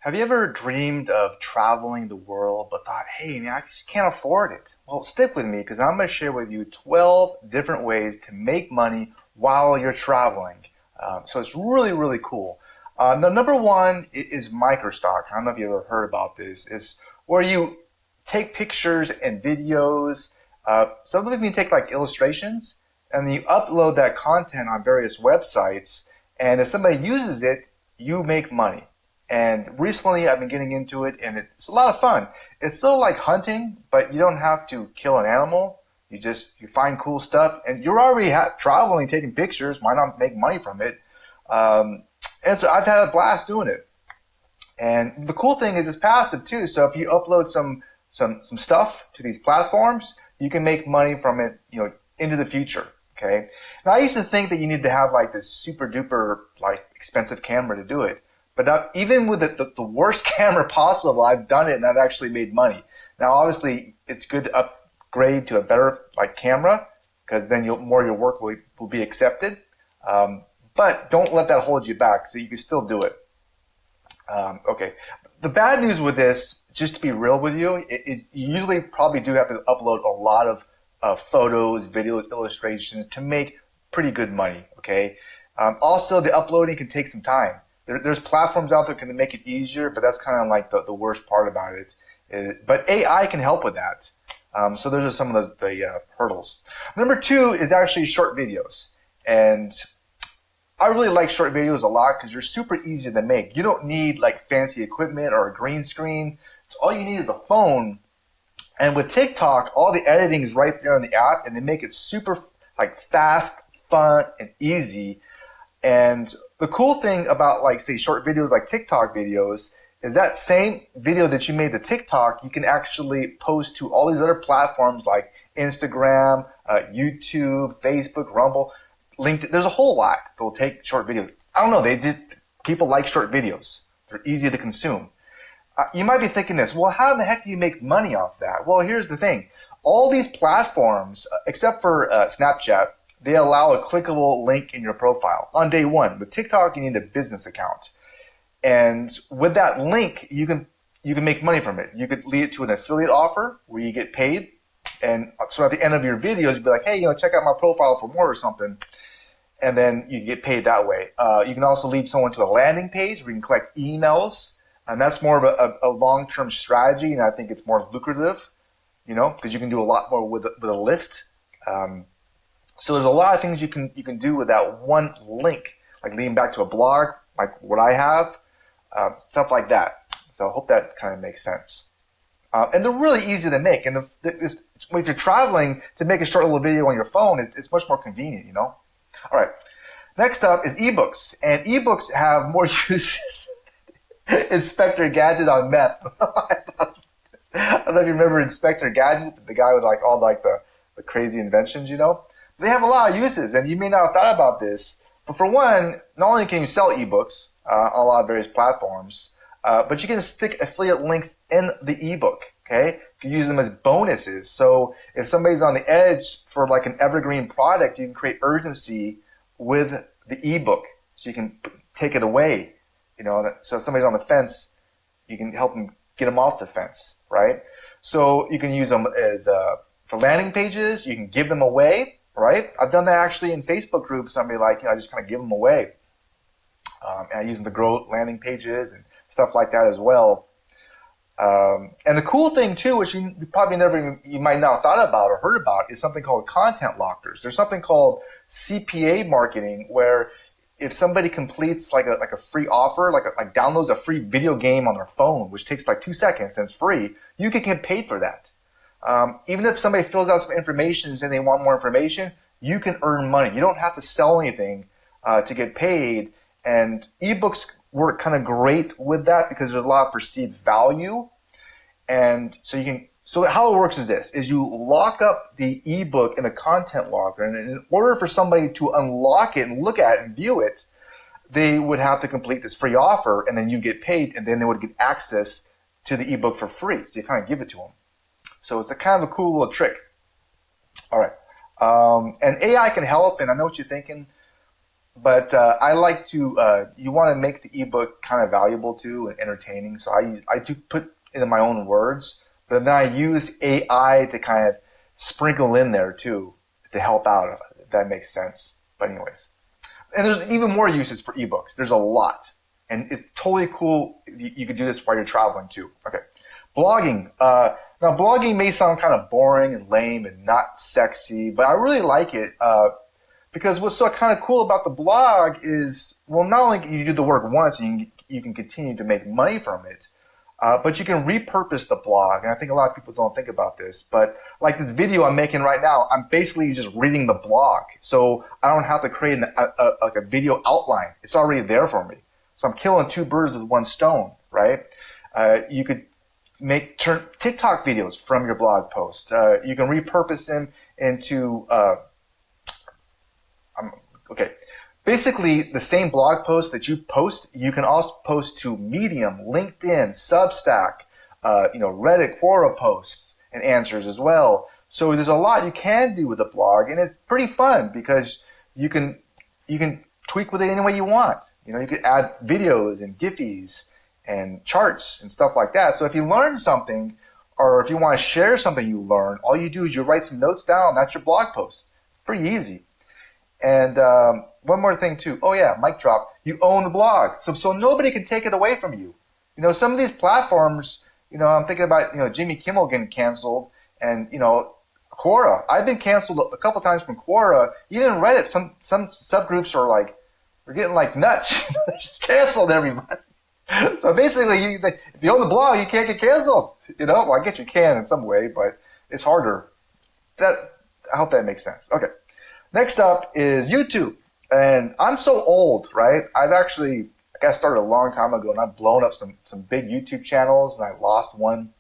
Have you ever dreamed of traveling the world but thought, hey, man, I just can't afford it? Well, stick with me because I'm going to share with you 12 different ways to make money while you're traveling. So it's really, really cool. The number one is microstock. I don't know if you ever heard about this. It's where you take pictures and videos. Some of them you take like illustrations and then you upload that content on various websites. And if somebody uses it, you make money. And recently I've been getting into it and it's a lot of fun. It's still like hunting, but you don't have to kill an animal. You find cool stuff and you're already traveling, taking pictures. Why not make money from it? And so I've had a blast doing it. And the cool thing is it's passive too. So if you upload some stuff to these platforms, you can make money from it, into the future. Okay. Now I used to think that you need to have like this super duper like expensive camera to do it. But even with the worst camera possible, I've done it and I've actually made money. Now, obviously, it's good to upgrade to a better like camera because then more of your work will be accepted. But don't let that hold you back, so you can still do it. Okay. The bad news with this, just to be real with you, is you usually probably do have to upload a lot of photos, videos, illustrations to make pretty good money. Okay. Also, the uploading can take some time. There's platforms out there that can make it easier, but that's kind of like the worst part about it. But AI can help with that. So those are some of the hurdles. Number two is actually short videos. And I really like short videos a lot because they're super easy to make. You don't need like fancy equipment or a green screen. So all you need is a phone. And with TikTok, all the editing is right there on the app, and they make it super like fast, fun, and easy. And the cool thing about like say short videos like TikTok videos is that same video that you made the TikTok, you can actually post to all these other platforms like Instagram, YouTube, Facebook, Rumble, LinkedIn. There's a whole lot that will take short videos. I don't know, people like short videos. They're easy to consume. You might be thinking this, well, how in the heck do you make money off that? Well, here's the thing. All these platforms, except for Snapchat, they allow a clickable link in your profile on day one. With TikTok, you need a business account. And with that link, you can make money from it. You could lead it to an affiliate offer where you get paid. And so at the end of your videos, you'd be like, hey, check out my profile for more or something. And then you get paid that way. You can also lead someone to a landing page where you can collect emails. And that's more of a long-term strategy. And I think it's more lucrative, because you can do a lot more with a list. So there's a lot of things you can do with that one link, like leading back to a blog, like what I have, stuff like that. So I hope that kind of makes sense. And they're really easy to make. And if you're traveling, to make a short little video on your phone, it's much more convenient, All right. Next up is ebooks. And ebooks have more uses. Inspector Gadget on meth. I don't know if you remember Inspector Gadget, the guy with like all like the crazy inventions, They have a lot of uses, and you may not have thought about this. But for one, not only can you sell ebooks on a lot of various platforms, but you can stick affiliate links in the ebook. Okay, you can use them as bonuses. So if somebody's on the edge for like an evergreen product, you can create urgency with the ebook, so you can take it away. So if somebody's on the fence, you can help them get them off the fence, right? So you can use them as for landing pages. You can give them away. Right? I've done that actually in Facebook groups. Somebody like, I just kind of give them away. And I use them to grow landing pages and stuff like that as well. And the cool thing too, which you might not have thought about or heard about, is something called content lockers. There's something called CPA marketing where if somebody completes like a free offer, like downloads a free video game on their phone, which takes like 2 seconds and it's free, you can get paid for that. Even if somebody fills out some information and they want more information, you can earn money. You don't have to sell anything to get paid. And ebooks work kind of great with that because there's a lot of perceived value. And so how it works is this, is you lock up the ebook in a content locker. And in order for somebody to unlock it and look at it and view it, they would have to complete this free offer and then you get paid and then they would get access to the ebook for free. So you kind of give it to them. So it's a kind of a cool little trick. All right. And AI can help, and I know what you're thinking. but I like to. You want to make the ebook kind of valuable too and entertaining. So I do put it in my own words, but then I use AI to kind of sprinkle in there too to help out. If that makes sense. But anyways, and there's even more uses for ebooks. There's a lot, and it's totally cool. You could do this while you're traveling too. Okay, blogging. Now blogging may sound kind of boring and lame and not sexy, but I really like it. Because what's so kind of cool about the blog is, well, not only can you do the work once and you can continue to make money from it, but you can repurpose the blog. And I think a lot of people don't think about this. But like this video I'm making right now, I'm basically just reading the blog. So I don't have to create like a video outline. It's already there for me. So I'm killing two birds with one stone, right? You could turn TikTok videos from your blog post. You can repurpose them into okay. Basically, the same blog post that you post, you can also post to Medium, LinkedIn, Substack, Reddit, Quora posts and answers as well. So there's a lot you can do with a blog, and it's pretty fun because you can tweak with it any way you want. You could add videos and Giphies and charts and stuff like that. So if you learn something, or if you want to share something you learn, all you do is you write some notes down. That's your blog post. Pretty easy. And one more thing too. Oh yeah, mic drop. You own the blog, so nobody can take it away from you. Some of these platforms. I'm thinking about Jimmy Kimmel getting canceled, and Quora. I've been canceled a couple times from Quora. Even Reddit. Some subgroups are like, we're getting like nuts. They just canceled everybody. So basically, if you own the blog, you can't get canceled. Well, I guess you can in some way, but it's harder. I hope that makes sense. Okay. Next up is YouTube. And I'm so old, right? I got started a long time ago, and I've blown up some big YouTube channels, and I lost one.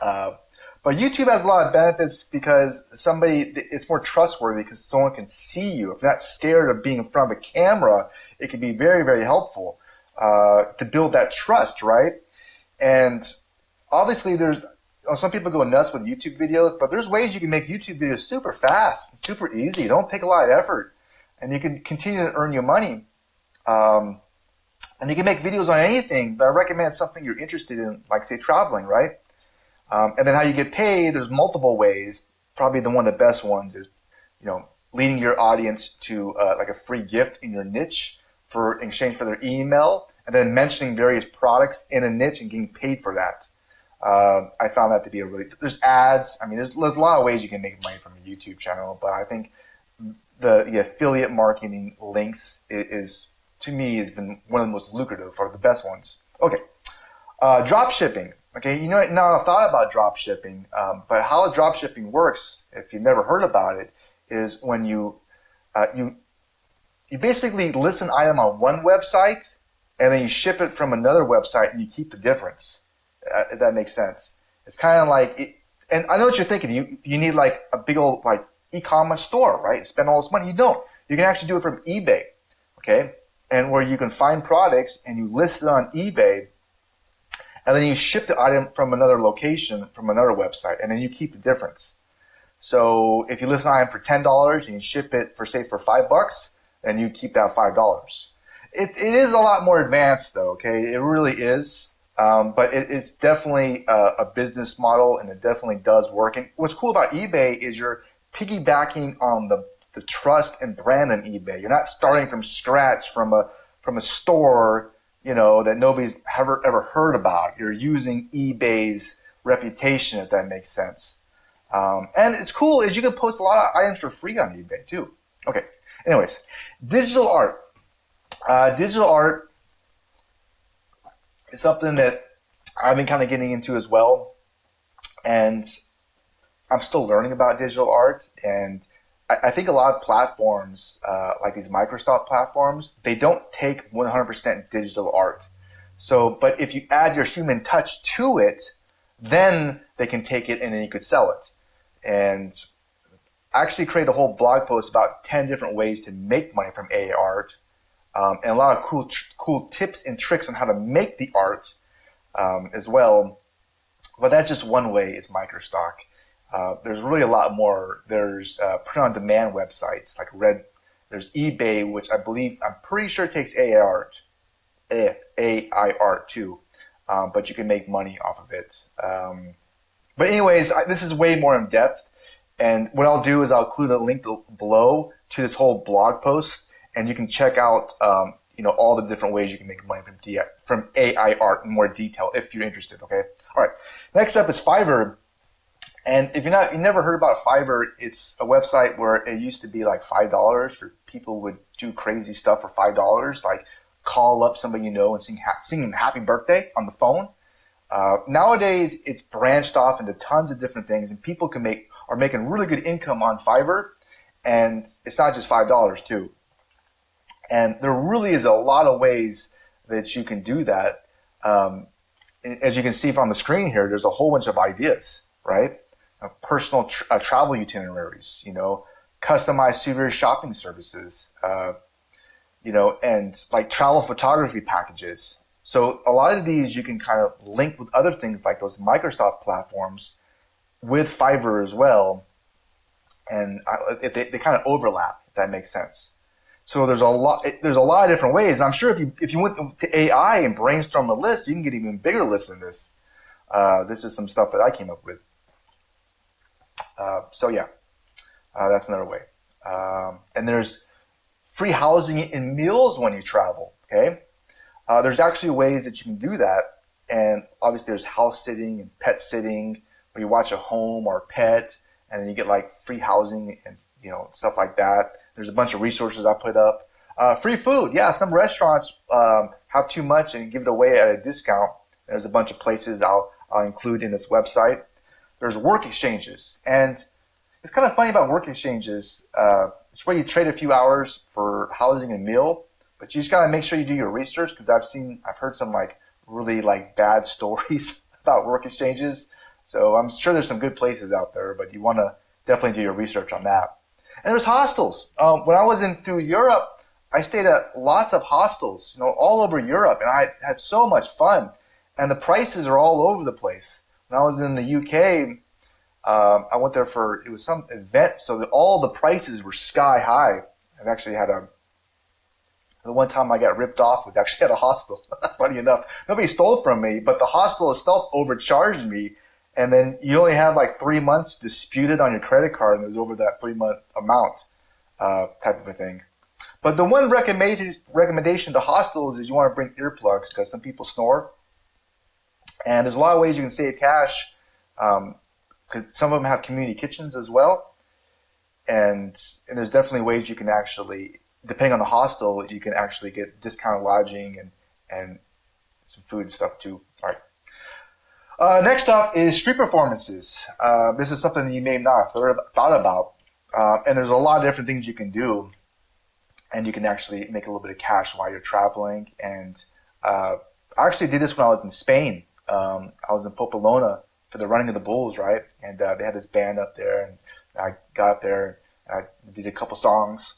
But YouTube has a lot of benefits because it's more trustworthy because someone can see you. If you're not scared of being in front of a camera, it can be very, very helpful to build that trust, right? And obviously some people go nuts with YouTube videos, but there's ways you can make YouTube videos super fast and super easy. They don't take a lot of effort, and you can continue to earn your money. And you can make videos on anything, but I recommend something you're interested in, like say traveling, right? And then how you get paid, there's multiple ways. Probably one of the best ones is, leading your audience to like a free gift in your niche in exchange for their email, and then mentioning various products in a niche and getting paid for that. I found that to be there's ads. I mean, there's a lot of ways you can make money from a YouTube channel, but I think the affiliate marketing links is to me has been one of the most lucrative or the best ones. Okay. Drop shipping. Okay. Now I've thought about drop shipping, but how drop shipping works, if you've never heard about it, is when you basically list an item on one website and then you ship it from another website and you keep the difference. If that makes sense. It's kind of like, and I know what you're thinking. You need like a big old like e-commerce store, right? Spend all this money. You don't. You can actually do it from eBay, okay? And where you can find products and you list it on eBay, and then you ship the item from another location, from another website, and then you keep the difference. So if you list an item for $10 and you ship it for say for $5, then you keep that $5. It is a lot more advanced though, okay? It really is. But it's definitely a business model, and it definitely does work. And what's cool about eBay is you're piggybacking on the trust and brand on eBay. You're not starting from scratch from a store, that nobody's ever heard about. You're using eBay's reputation, if that makes sense. And it's cool is you can post a lot of items for free on eBay too. Okay. Anyways, digital art. Digital art is something that I've been kind of getting into as well, and I'm still learning about digital art. And I think a lot of platforms, like these Microsoft platforms, they don't take 100% digital art. But if you add your human touch to it, then they can take it and then you could sell it. And I actually created a whole blog post about 10 different ways to make money from AA art. And a lot of cool tips and tricks on how to make the art as well. But that's just one way is microstock. There's really a lot more. There's print-on-demand websites like There's eBay, which I'm pretty sure takes AIR too, but you can make money off of it. But anyways, this is way more in depth. And what I'll do is I'll include a link below to this whole blog post, and you can check out, all the different ways you can make money from AI art in more detail if you're interested. Okay. All right. Next up is Fiverr. And if you never heard about Fiverr, it's a website where it used to be like $5 for people would do crazy stuff for $5, like call up somebody you know and sing them happy birthday on the phone. Nowadays, it's branched off into tons of different things, and people are making really good income on Fiverr, and it's not just $5 too. And there really is a lot of ways that you can do that. As you can see from the screen here, there's a whole bunch of ideas, right? Personal travel itineraries, customized souvenir shopping services, and like travel photography packages. So a lot of these you can kind of link with other things like those Microsoft platforms with Fiverr as well, and they kind of overlap, if that makes sense. So there's a lot of different ways. And I'm sure if you went to AI and brainstorm a list, you can get even bigger lists than this. This is some stuff that I came up with. That's another way. And there's free housing and meals when you travel. Okay, there's actually ways that you can do that. And obviously there's house sitting and pet sitting, where you watch a home or a pet, and then you get like free housing and stuff like that. There's a bunch of resources I put up. Free food, yeah. Some restaurants have too much and give it away at a discount. There's a bunch of places I'll include in this website. There's work exchanges, and it's kind of funny about work exchanges. It's where you trade a few hours for housing and meal, but you just gotta make sure you do your research, because I've heard some like really like bad stories about work exchanges. So I'm sure there's some good places out there, but you want to definitely do your research on that. And there's hostels. When I was through Europe, I stayed at lots of hostels, all over Europe, and I had so much fun. And the prices are all over the place. When I was in the UK, I went there it was some event, so that all the prices were sky high. I've actually had the one time I got ripped off was actually at a hostel. Funny enough, nobody stole from me, but the hostel itself overcharged me. And then you only have like 3 months disputed on your credit card, and it was over that 3-month amount, type of a thing. But the one recommendation to hostels is you want to bring earplugs, because some people snore. And there's a lot of ways you can save cash, because some of them have community kitchens as well. And there's definitely ways you can actually, depending on the hostel, you can actually get discounted lodging and some food and stuff too. All right. Next up is street performances. This is something you may not have thought about. And there's a lot of different things you can do. And you can actually make a little bit of cash while you're traveling. And I actually did this when I was in Spain. I was in Popolona for the Running of the Bulls, right? And they had this band up there. And I got up there and I did a couple songs.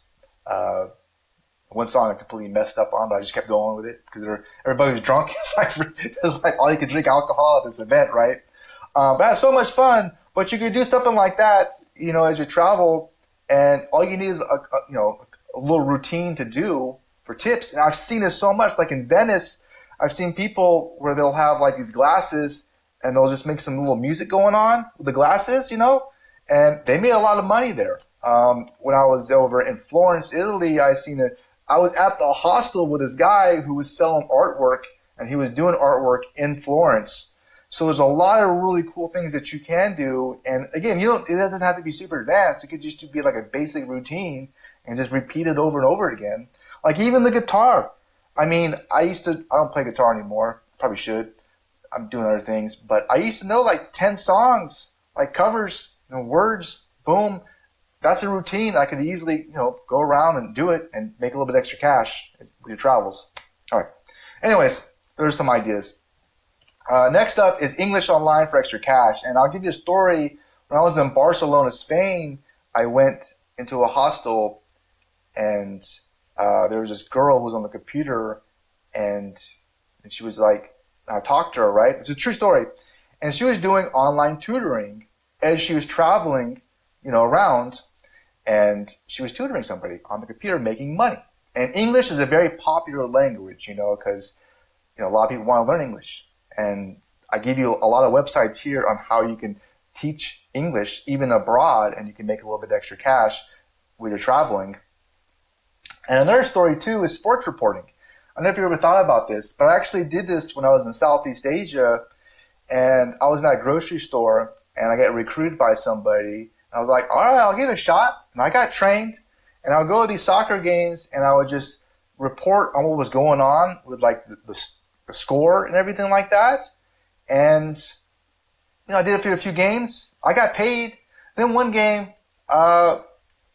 One song I completely messed up on, but I just kept going with it because everybody was drunk. It's like all you could drink alcohol at this event, right? But I had so much fun. But you could do something like that, as you travel, and all you need is a little routine to do for tips. And I've seen this so much, like in Venice, I've seen people where they'll have like these glasses and they'll just make some little music going on with the glasses, and they made a lot of money there. When I was over in Florence, Italy, I was at the hostel with this guy who was selling artwork, and he was doing artwork in Florence. So there's a lot of really cool things that you can do. And again, it doesn't have to be super advanced. It could just be like a basic routine and just repeat it over and over again. Like even the guitar. I don't play guitar anymore. Probably should. I'm doing other things. But I used to know like 10 songs, like covers, words, boom. That's a routine. I could easily, go around and do it and make a little bit extra cash with your travels. All right. Anyways, there's some ideas. Next up is English online for extra cash. And I'll give you a story. When I was in Barcelona, Spain, I went into a hostel, and there was this girl who was on the computer, and she was like, I talked to her, right? It's a true story. And she was doing online tutoring as she was traveling, around. and she was tutoring somebody on the computer making money. And English is a very popular language, because a lot of people want to learn English. And I give you a lot of websites here on how you can teach English even abroad, and you can make a little bit extra cash when you're traveling. And another story too is sports reporting. I don't know if you ever thought about this, but I actually did this when I was in Southeast Asia, and I was in that grocery store, and I got recruited by somebody. I was like, all right, I'll give it a shot. And I got trained, and I would go to these soccer games, and I would just report on what was going on with like the score and everything like that. And I did it for a few games. I got paid. Then one game, I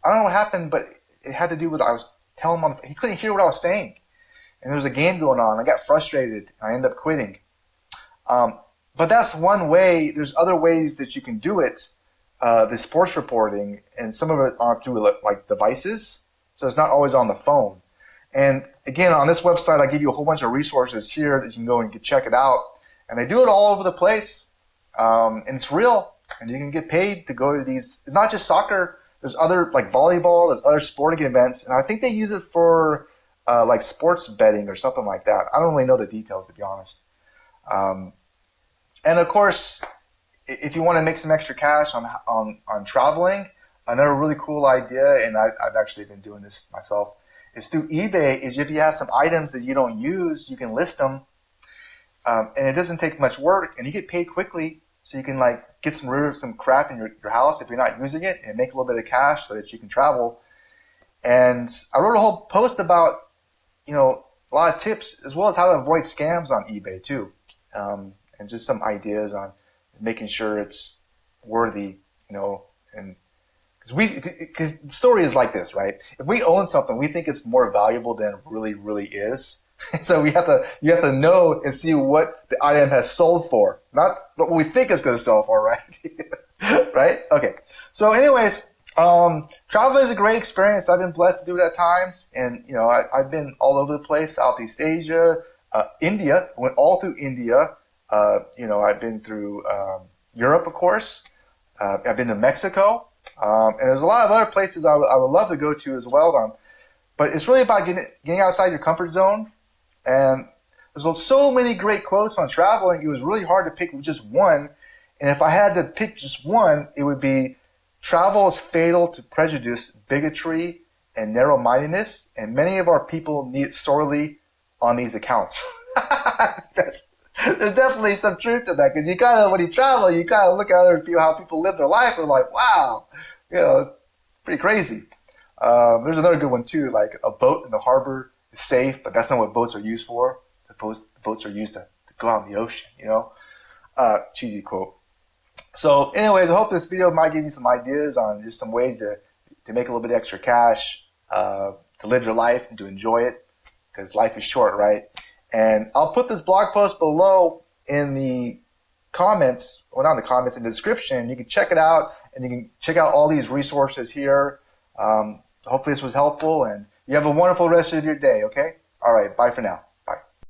don't know what happened, but it had to do with I was telling him he couldn't hear what I was saying, and there was a game going on. I got frustrated. I ended up quitting. But that's one way. There's other ways that you can do it. The sports reporting, and some of it are through like devices, so it's not always on the phone. And again, on this website, I give you a whole bunch of resources here that you can go and check it out. And they do it all over the place, and it's real. And you can get paid to go to these. It's not just soccer. There's other like volleyball. There's other sporting events, and I think they use it for like sports betting or something like that. I don't really know the details, to be honest. And of course, if you want to make some extra cash on traveling, another really cool idea, and I've actually been doing this myself, is through eBay. Is if you have some items that you don't use, you can list them, and it doesn't take much work, and you get paid quickly. So you can like get rid of some crap in your house if you're not using it, and make a little bit of cash so that you can travel. And I wrote a whole post about a lot of tips as well as how to avoid scams on eBay too, and just some ideas on making sure it's worthy, and because the story is like this, right? If we own something, we think it's more valuable than it really, really is. So you have to know and see what the item has sold for, not what we think it's going to sell for, right? Right? Okay. So anyways, traveling is a great experience. I've been blessed to do it at times, and I've been all over the place, Southeast Asia, India. I went all through India. I've been through Europe, of course. I've been to Mexico, and there's a lot of other places I would love to go to as well. But it's really about getting outside your comfort zone. And there's so many great quotes on traveling. It was really hard to pick just one. And if I had to pick just one, it would be travel is fatal to prejudice, bigotry, and narrow-mindedness. And many of our people need it sorely on these accounts. There's definitely some truth to that, because when you travel, you gotta look at other people, how people live their life, and like, wow, pretty crazy. There's another good one too, like a boat in the harbor is safe, but that's not what boats are used for. The boats are used to go out in the ocean, cheesy quote. So anyways, I hope this video might give you some ideas on just some ways to make a little bit extra cash, to live your life and to enjoy it, because life is short, right? And I'll put this blog post below in the comments, well, not in the comments, in the description. You can check it out, and you can check out all these resources here. Hopefully this was helpful, and you have a wonderful rest of your day, okay? All right, bye for now.